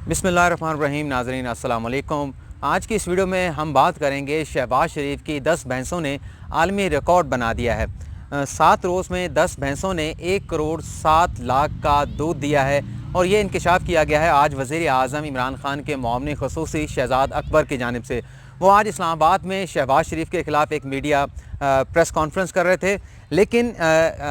बिस्मिल्लाहिर्रहमानिर्रहीम। नाज़रीन अस्सलाम वालेकुम। आज की इस वीडियो में हम बात करेंगे शहबाज शरीफ की 10 भैंसों ने आलमी रिकॉर्ड बना दिया है। 7 रोज़ में 10 भैंसों ने 1 करोड़ 7 लाख का दूध दिया है और ये इंकशाफ किया गया है आज वज़ीर आज़म इमरान खान के मुआवनी ख़ुसूसी शहज़ाद अकबर की जानिब से। वो आज इस्लामाबाद में शहबाज शरीफ के ख़िलाफ़ एक मीडिया प्रेस कॉन्फ्रेंस कर रहे थे, लेकिन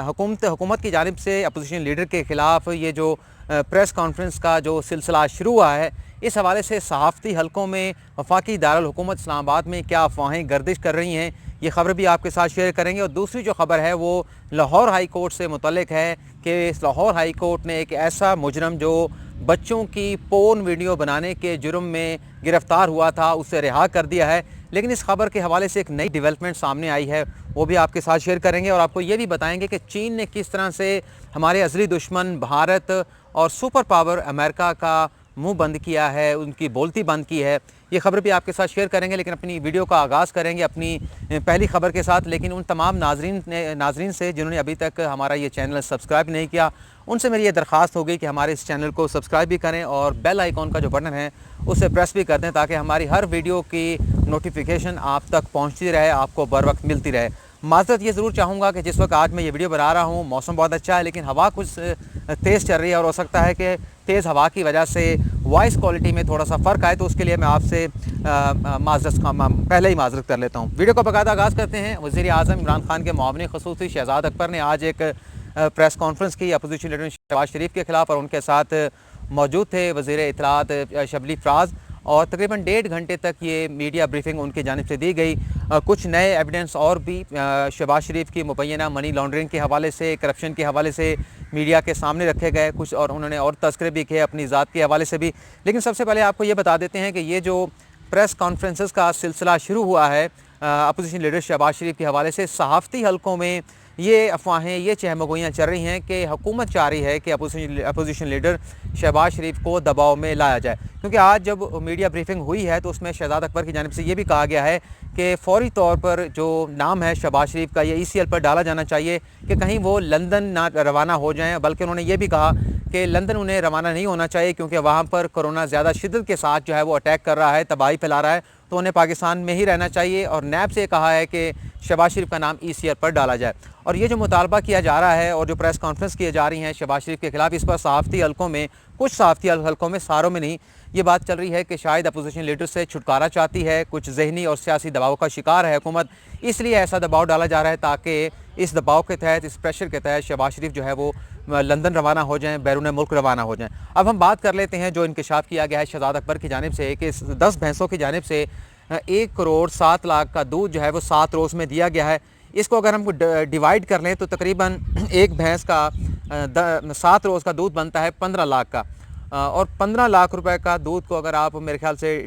हुकूमत की जानिब से अपोजिशन लीडर के ख़िलाफ़ ये जो प्रेस कॉन्फ्रेंस का जो सिलसिला शुरू हुआ है, इस हवाले से सहाफ़ती हलकों में वफाकी दारुल हुकूमत इस्लामाबाद में क्या अफवाहें गर्दिश कर रही हैं, ये ख़बर भी आपके साथ शेयर करेंगे। और दूसरी जो ख़बर है वो लाहौर हाई कोर्ट से मुतल्लिक़ है कि लाहौर हाई कोर्ट ने एक ऐसा मुजरम जो बच्चों की पोर्न वीडियो बनाने के जुर्म में गिरफ़्तार हुआ था, उसे रिहा कर दिया है। लेकिन इस खबर के हवाले से एक नई डेवलपमेंट सामने आई है, वो भी आपके साथ शेयर करेंगे और आपको ये भी बताएंगे कि चीन ने किस तरह से हमारे अज़ली दुश्मन भारत और सुपर पावर अमेरिका का मुंह बंद किया है, उनकी बोलती बंद की है। ये खबर भी आपके साथ शेयर करेंगे, लेकिन अपनी वीडियो का आगाज़ करेंगे अपनी पहली खबर के साथ। लेकिन उन तमाम नाजरीन से जिन्होंने अभी तक हमारा ये चैनल सब्सक्राइब नहीं किया, उनसे मेरी ये दरख्वास्त होगी कि हमारे इस चैनल को सब्सक्राइब भी करें और बेल आइकॉन का जो बटन है उसे प्रेस भी कर दें, ताकि हमारी हर वीडियो की नोटिफिकेशन आप तक पहुँचती रहे, आपको बर वक्त मिलती रहे। माज़रत ये ज़रूर चाहूँगा कि जिस वक्त आज मैं ये वीडियो बना रहा हूँ मौसम बहुत अच्छा है, लेकिन हवा कुछ तेज़ चल रही है और हो सकता है कि तेज़ हवा की वजह से वॉइस क्वालिटी में थोड़ा सा फ़र्क आए, तो उसके लिए मैं आपसे पहले ही माज़रत कर लेता हूँ। वीडियो का बाकायदा आगाज़ करते हैं। वज़ीर आज़म इमरान खान के मुआवनी ख़ुसूसी शहज़ाद अकबर ने आज एक प्रेस कॉन्फ्रेंस की अपोजिशन लीडर शहबाज शरीफ के ख़िलाफ़, और उनके साथ मौजूद थे वज़ीर इत्तलात शबली फ़राज, और तकरीबन 1.5 घंटे तक ये मीडिया ब्रीफिंग उनकी जानिब से दी गई। कुछ नए एविडेंस और भी शहबाज शरीफ की मुबैना मनी लॉन्ड्रिंग के हवाले से, करप्शन के हवाले से मीडिया के सामने रखे गए कुछ, और उन्होंने और तस्करे भी किए अपनी ज़ात के हवाले से भी। लेकिन सबसे पहले आपको ये बता देते हैं कि ये जो प्रेस कॉन्फ्रेंसेस का सिलसिला शुरू हुआ है अपोजिशन लीडर शहबाज शरीफ के हवाले से, सहाफ़ती हलकों में ये अफवाहें, ये चहमगोइयाँ चल रही हैं कि हुकूमत चाह रही है कि अपोजिशन लीडर शहबाज शरीफ को दबाव में लाया जाए। क्योंकि आज जब मीडिया ब्रीफिंग हुई है तो उसमें शहज़ाद अकबर की जानिब से ये भी कहा गया है कि फ़ौरी तौर पर जो नाम है शहबाज शरीफ का, ये ECL पर डाला जाना चाहिए कि कहीं वो लंदन ना रवाना हो जाएँ। बल्कि उन्होंने ये भी कहा कि लंदन उन्हें रवाना नहीं होना चाहिए, क्योंकि वहाँ पर कोरोना ज़्यादा शिद्दत के साथ जो है वो अटैक कर रहा है, तबाही फैला रहा है, तो उन्हें पाकिस्तान में ही रहना चाहिए। और नैब से कहा है कि शहबाज शरीफ का नाम ECL पर डाला जाए। और ये जो मुतालबा किया जा रहा है और जो प्रेस कॉन्फ्रेंस किए जा रही हैं शहबाज शरीफ के ख़िलाफ़, इस पर सहाफ़ती हलकों में, कुछ सहाफ़ती हलकों में, सारों में नहीं, ये बात चल रही है कि शायद अपोजिशन लीडर से छुटकारा चाहती है, कुछ ज़हनी और सियासी दबाव का शिकार है हुकूमत, इसलिए ऐसा दबाव डाला जा रहा है ताकि इस दबाव के तहत, इस प्रेशर के तहत शहबाज शरीफ जो है वो लंदन रवाना हो जाएँ, बैरून मुल्क रवाना हो जाएँ। अब हम बात कर लेते हैं जो इंकशाफ किया गया है शहज़ाद अकबर की जानिब से कि 10 भैंसों की जानिब से 1 करोड़ 7 लाख का दूध जो है वो 7 रोज़ में दिया गया है। इसको अगर हम डिवाइड कर लें तो तकरीबन एक भैंस का 7 रोज़ का दूध बनता है 15 लाख का, और 15 लाख रुपए का दूध को अगर आप मेरे ख्याल से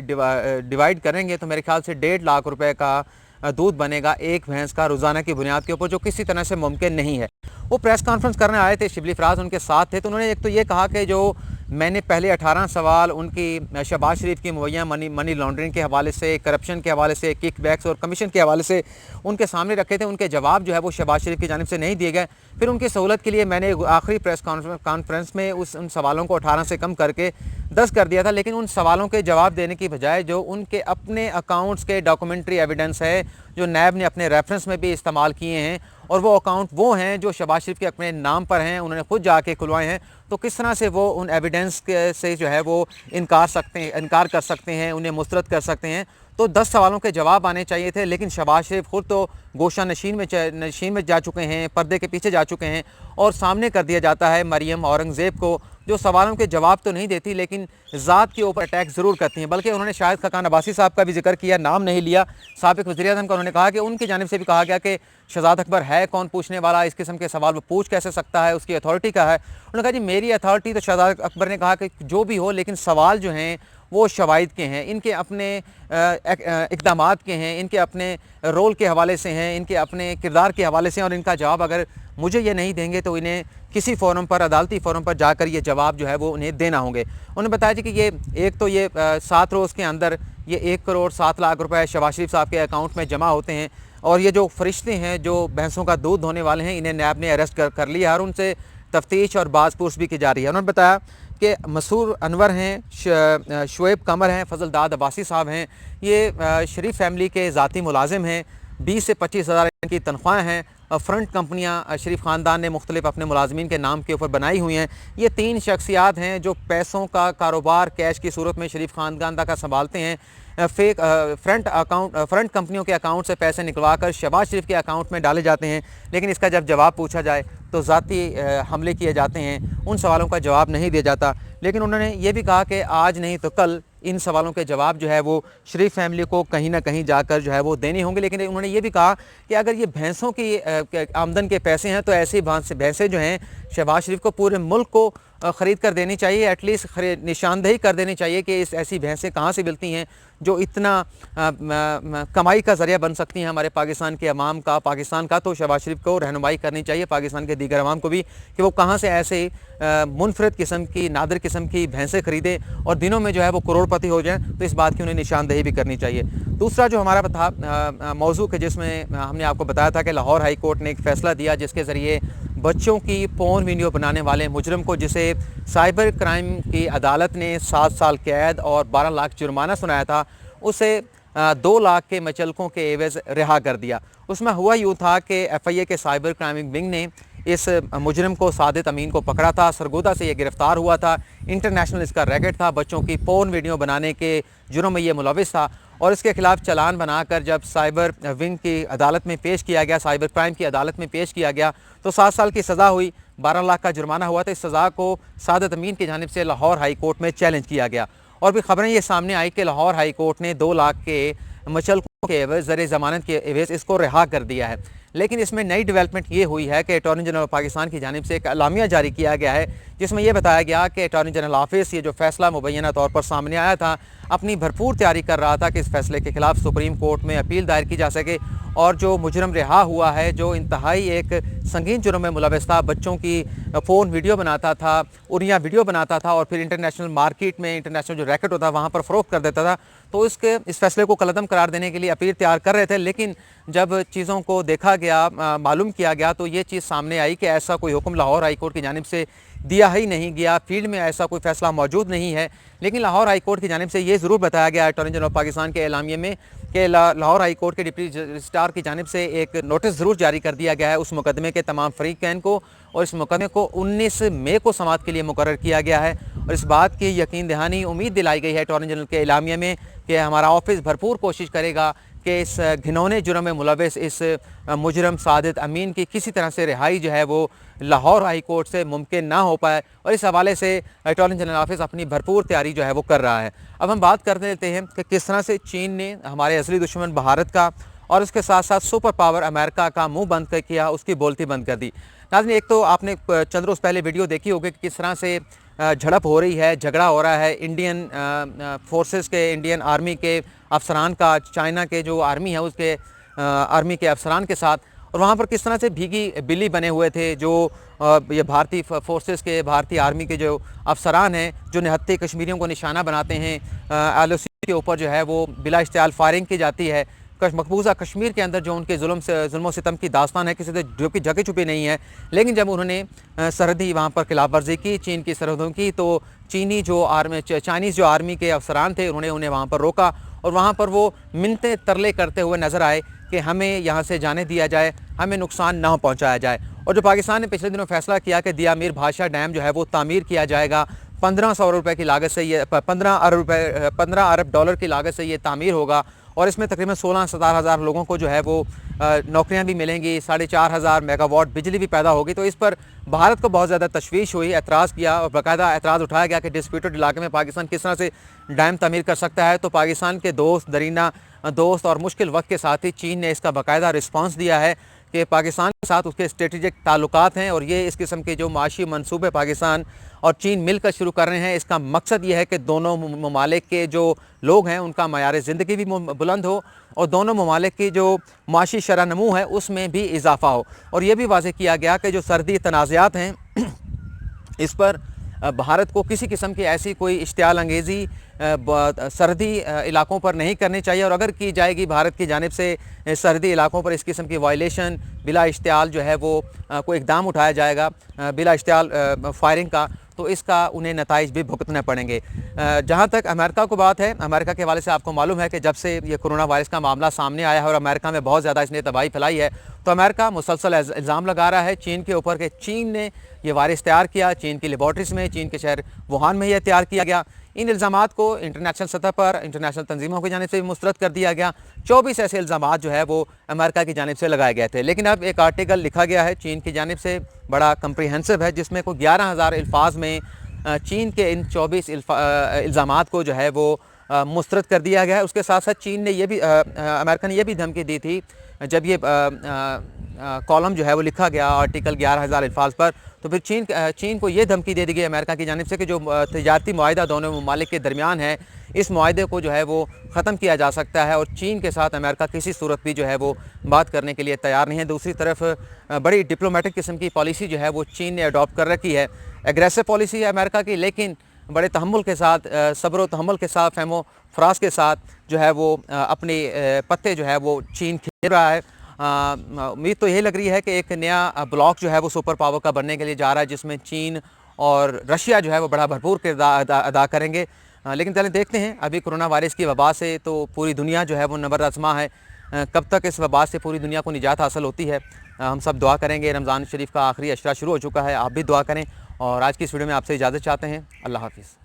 डिवाइड करेंगे तो मेरे ख्याल से 1.5 लाख रुपए का दूध बनेगा एक भैंस का रोज़ाना की बुनियाद के ऊपर, जो किसी तरह से मुमकिन नहीं है। वो प्रेस कॉन्फ्रेंस करने आए थे, शिबली फ़राज उनके साथ थे, तो उन्होंने एक तो ये कहा कि जो मैंने पहले 18 सवाल उनकी शहबाज शरीफ की मुबैना मनी लॉन्ड्रिंग के हवाले से, करप्शन के हवाले से, किक बैक्स और कमीशन के हवाले से उनके सामने रखे थे, उनके जवाब जो है वो शहबाज शरीफ की जानिब से नहीं दिए गए। फिर उनकी सहूलत के लिए मैंने आखिरी प्रेस कॉन्फ्रेंस में उन सवालों को 18 से कम करके 10 कर दिया था। लेकिन उन सवालों के जवाब देने की बजाय जो उनके अपने अकाउंट्स के डॉक्यूमेंट्री एविडेंस है, जो नैब ने अपने रेफरेंस में भी इस्तेमाल किए हैं, और वो अकाउंट वो हैं जो शहबाज शरीफ के अपने नाम पर हैं, उन्होंने खुद जाके खुलवाए हैं, तो किस तरह से वो उन एविडेंस से जो है वो इनकार कर सकते हैं, उन्हें मुस्तरद कर सकते हैं। तो 10 सवालों के जवाब आने चाहिए थे, लेकिन शहबाज शरीफ खुद तो गोशा नशीन में जा चुके हैं, पर्दे के पीछे जा चुके हैं, और सामने कर दिया जाता है मरियम औरंगज़ेब को, जो सवालों के जवाब तो नहीं देती लेकिन ज़ात के ऊपर अटैक ज़रूर करती हैं। बल्कि उन्होंने शाहिद खाकान अब्बासी साहब का भी जिक्र किया, नाम नहीं लिया, साबिक़ वज़ीर-ए-आज़म का। उन्होंने कहा कि उनकी जानिब से भी कहा गया कि शहज़ाद अकबर है कौन पूछने वाला, इस किस्म के सवाल वो पूछ कैसे सकता है, उसकी अथॉरिटी क्या है। उन्होंने कहा जी मेरी अथॉरिटी, तो शहज़ाद अकबर ने कहा कि जो भी हो, लेकिन सवाल जो हैं वो शवाहिद के हैं, इनके अपने इक़दामात के हैं, इनके अपने रोल के हवाले से हैं, इनके अपने किरदार के हवाले से हैं, और इनका जवाब अगर मुझे ये नहीं देंगे तो इन्हें किसी फ़ोरम पर, अदालती फ़ोरम पर जाकर ये जवाब जो है वो उन्हें देना होंगे। उन्होंने बताया जी कि ये एक तो ये 7 रोज़ के अंदर ये 1 करोड़ 7 लाख रुपए शहबाज शरीफ साहब के अकाउंट में जमा होते हैं, और ये जो फरिश्ते हैं जो भैंसों का दूध धोने वाले हैं, इन्हें नैब ने अरेस्ट कर लिया और उनसे तफ्तीश और बाज़पुर्स भी की जा रही है। उन्होंने बताया के मसूर अनवर हैं, शुएब कमर हैं, फजलदाद अब्बासी साहब हैं। ये शरीफ फैमिली के ज़ाती मुलाजिम हैं। 20 से 25 हज़ार की तनख्वाहें हैं। फ्रंट कंपनियां शरीफ ख़ानदान ने मुख्तलिफ अपने मुलाजमीन के नाम के ऊपर बनाई हुई हैं। ये 3 शख्सियात हैं जो पैसों का कारोबार कैश की सूरत में शरीफ ख़ानदान का संभालते हैं। फेक फ्रंट कंपनियों के अकाउंट से पैसे निकलवा कर शहबाज शरीफ के अकाउंट में डाले जाते हैं, लेकिन इसका जब जवाब पूछा जाए तो ज़ाती हमले किए जाते हैं, उन सवालों का जवाब नहीं दिया जाता। लेकिन उन्होंने ये भी कहा कि आज नहीं तो कल इन सवालों के जवाब जो है वो शरीफ फैमिली को कहीं ना कहीं जाकर जो है वो देने होंगे। लेकिन उन्होंने ये भी कहा कि अगर ये भैंसों की आमदन के पैसे हैं तो ऐसी भैंसें जो हैं शहबाज शरीफ को पूरे मुल्क को ख़रीद कर देनी चाहिए, एटलीस्ट निशानदेही कर देनी चाहिए कि ऐसी भैंसें कहाँ से मिलती हैं जो इतना कमाई का ज़रिया बन सकती हैं हमारे पाकिस्तान के अवाम का, पाकिस्तान का। तो शहबाज शरीफ को रहनुमाई करनी चाहिए, पाकिस्तान के दीगर अवाम को भी, कि वो कहाँ से ऐसे मुनफरद किस्म की, नादिर किस्म की भैंसें ख़रीदें और दिनों में जो है वो करोड़पति हो जाएँ। तो इस बात की उन्हें निशानदेही भी करनी चाहिए। दूसरा जो हमारा था मौजू के, जिसमें हमने आपको बताया था कि लाहौर हाई कोर्ट ने एक फ़ैसला दिया जिसके ज़रिए बच्चों की पोर्न वीडियो बनाने वाले मुजरम को, जिसे साइबर क्राइम की अदालत ने 7 साल कैद और 12 लाख जुर्माना सुनाया था, उसे 2 लाख के मचलकों के एवज़ रिहा कर दिया। उसमें हुआ यूँ था कि FIA के साइबर क्राइम विंग ने इस मुजरम को, सादित अमीन को पकड़ा था। सरगोदा से ये गिरफ़्तार हुआ था। इंटरनेशनल इसका रैकेट था, बच्चों की पोर्न वीडियो बनाने के जुर्म में ये मुलविस था और इसके खिलाफ चालान बनाकर जब साइबर विंग की अदालत में पेश किया गया, साइबर क्राइम की अदालत में पेश किया गया, तो 7 साल की सज़ा हुई, 12 लाख का जुर्माना हुआ था। इस सज़ा को सादित अमीन की जानिब से लाहौर हाई कोर्ट में चैलेंज किया गया और भी खबरें ये सामने आई कि लाहौर हाई कोर्ट ने 2 लाख के मचलकों के एवज़ ज़र ज़मानत के एवज़ इसको रिहा कर दिया है। लेकिन इसमें नई डेवलपमेंट ये हुई है कि अटॉर्नी जनरल पाकिस्तान की जानिब से एक अलामिया जारी किया गया है जिसमें यह बताया गया कि अटॉर्नी जनरल ऑफिस, ये जो फैसला मुबैना तौर पर सामने आया था, अपनी भरपूर तैयारी कर रहा था कि इस फैसले के खिलाफ सुप्रीम कोर्ट में अपील दायर की जा सके और जो मुजरम रिहा हुआ है, जो इंतहाई एक संगीन जुर्म में मुलविस था, बच्चों की फ़ोन वीडियो बनाता था, उरिया वीडियो बनाता था और फिर इंटरनेशनल मार्केट में, इंटरनेशनल जो रैकेट होता है वहाँ पर फ़रोख्त कर देता था, तो इस फैसले को कलअदम करार देने के लिए अपील तैयार कर रहे थे। लेकिन जब चीज़ों को देखा गया, मालूम किया गया, तो ये चीज़ सामने आई कि ऐसा कोई हुक्म लाहौर हाई कोर्ट की जानिब से दिया ही नहीं गया, फील्ड में ऐसा कोई फ़ैसला मौजूद नहीं है। लेकिन लाहौर हाई कोर्ट की जानिब से ये ज़रूर बताया गया अटॉर्नी जनरल पाकिस्तान के एलामिये में कि लाहौर हाई कोर्ट के डिप्टी रजिस्ट्रार की जानिब से एक नोटिस ज़रूर जारी कर दिया गया है उस मुकदमे के तमाम फरीकैन को, और इस मुकदमे को 19 मई को समाअत के लिए मुकर्रर किया गया है। और इस बात की यकीन दहानी, उम्मीद दिलाई गई है अटॉर्नी जनरल के एलामिया में कि हमारा ऑफिस भरपूर कोशिश करेगा कि इस घिनौने जुर्म में मुलविस इस मुजरम सादित अमीन की किसी तरह से रिहाई जो है वो लाहौर हाई कोर्ट से मुमकिन ना हो पाए, और इस हवाले से अटॉर्नी जनरल ऑफिस अपनी भरपूर तैयारी जो है वो कर रहा है। अब हम बात कर लेते हैं कि किस तरह से चीन ने हमारे असली दुश्मन भारत का और उसके साथ साथ सुपर पावर अमेरिका का मुंह बंद कर किया, उसकी बोलती बंद कर दी। नाज़रीन, एक तो आपने चंद रोज़ पहले वीडियो देखी होगी कि किस तरह से झड़प हो रही है, झगड़ा हो रहा है इंडियन फोर्सेस के, इंडियन आर्मी के अफसरान का, चाइना के जो आर्मी है उसके आर्मी के अफसरान के साथ, और वहाँ पर किस तरह से भीगी बिल्ली बने हुए थे जो ये भारतीय फोर्सेस के, भारतीय आर्मी के जो अफसरान हैं, जो निहत्थे कश्मीरियों को निशाना बनाते हैं। LOC के ऊपर जो है वो बिला इश्तियाल फायरिंग की जाती है। मकबूजा कश्मीर के अंदर जो उनके जुल्म सितम की दास्तान है, किसी से जो कि जगह छुपी नहीं है। लेकिन जब उन्होंने सरहदी वहाँ पर खिलाफवर्जी की, चीन की सरहदों की, तो चीनी जो चाइनीज़ जो आर्मी के अफसरान थे उन्होंने उन्हें वहाँ पर रोका और वहाँ पर वो मिन्नतें तरले करते हुए नज़र आए कि हमें यहाँ से जाने दिया जाए, हमें नुकसान ना पहुँचाया जाए। और जो पाकिस्तान ने पिछले दिनों फैसला किया कि दिया मीर भाषा डैम जो है वो तामीर किया जाएगा, 1500 रुपये की लागत से ये 15 अरब डॉलर की लागत से ये तामीर होगा और इसमें तकरीबन 16-17 हज़ार लोगों को जो है वो नौकरियां भी मिलेंगी, 4,500 मेगावाट बिजली भी पैदा होगी। तो इस पर भारत को बहुत ज़्यादा तशवीश हुई, एतराज़ किया और बाकायदा एतराज़ उठाया गया कि डिस्प्यूटेड इलाके में पाकिस्तान किस तरह से डैम तामीर कर सकता है। तो पाकिस्तान के दरीना दोस्त और मुश्किल वक्त के साथ ही चीन ने इसका बाकायदा रिस्पॉन्स दिया है कि पाकिस्तान के साथ उसके स्ट्रेटेजिक ताल्लुकात हैं और ये इस किस्म के जो माशी मनसूबे पाकिस्तान और चीन मिलकर शुरू कर रहे हैं, इसका मकसद ये है कि दोनों ममालिक के जो लोग हैं उनका मयार ज़िंदगी भी बुलंद हो और दोनों ममालिक की जो माशी शरह नमू है उसमें भी इजाफ़ा हो। और ये भी वाज़ेह किया गया कि जो सर्दी तनाज़ात हैं इस पर भारत को किसी किस्म की ऐसी कोई इश्तियाल अंगेज़ी सरहदी इलाकों पर नहीं करनी चाहिए, और अगर की जाएगी भारत की जानिब से सरहदी इलाकों पर इस किस्म की वायलेशन, बिला इश्तियाल जो है वो कोई इक़दाम उठाया जाएगा बिला इश्तियाल फायरिंग का, तो इसका उन्हें नताइज भी भुगतने पड़ेंगे। जहाँ तक अमेरिका को बात है, अमेरिका के हवाले से आपको मालूम है कि जब से ये कोरोना वायरस का मामला सामने आया है और अमेरिका में बहुत ज़्यादा इसने तबाही फैलाई है, तो अमेरिका मुसलसल इल्ज़ाम लगा रहा है चीन के ऊपर कि चीन ने ये वायरस तैयार किया, चीन की लेबॉर्ट्रीज में, चीन के शहर वुहान में यह तैयार किया गया। इन इल्ज़ामात को इंटरनेशनल सतह पर इंटरनेशनल तंजीमों की जानिब से भी मुस्तरद कर दिया गया। 24 ऐसे इल्ज़ामात जो है वो अमेरिका की जानिब से लगाए गए थे, लेकिन अब एक आर्टिकल लिखा गया है चीन की जानिब से, बड़ा कम्प्रीहेंसिव है, जिसमें कोई 11,000 अल्फाज में चीन के इन 24 इल्ज़ामात को जो है वो मुस्तरद कर दिया गया है। उसके साथ साथ चीन ने ये भी अमेरिका ने यह भी धमकी दी थी, जब ये कॉलम जो है वो लिखा गया आर्टिकल 11,000 अल्फाज पर, तो फिर चीन को ये धमकी दे दी गई अमेरिका की जानिब से कि जो तिजारती मुआहिदा दोनों ममालिक के दरमियान है, इस मुआहिदे को जो है वो ख़त्म किया जा सकता है और चीन के साथ अमेरिका किसी सूरत भी जो है वो बात करने के लिए तैयार नहीं है। दूसरी तरफ बड़ी डिप्लोमेटिक किस्म की पॉलिसी जो है वो चीन ने अडॉप्ट कर रखी है। एग्रेसिव पॉलिसी है अमेरिका की, लेकिन बड़े तहम्मुल के साथ, सब्र व तहम्मुल के साथ, फहमो फराज के साथ जो है वो अपने पत्ते जो है वो चीन खेल रहा है। उम्मीद तो यही लग रही है कि एक नया ब्लॉक जो है वो सुपर पावर का बनने के लिए जा रहा है, जिसमें चीन और रशिया जो है वो बड़ा भरपूर किरदार अदा करेंगे। लेकिन चलें देखते हैं, अभी कोरोना वायरस की वबा से तो पूरी दुनिया जो है वो नबर आज़मा है। कब तक इस वबा से पूरी दुनिया को निजात हासिल होती है, हम सब दुआ करेंगे। रमज़ान शरीफ का आखिरी अशरा शुरू हो चुका है, आप भी दुआ करें। और आज की इस वीडियो में आपसे इजाज़त चाहते हैं। अल्लाह हाफ़िज़।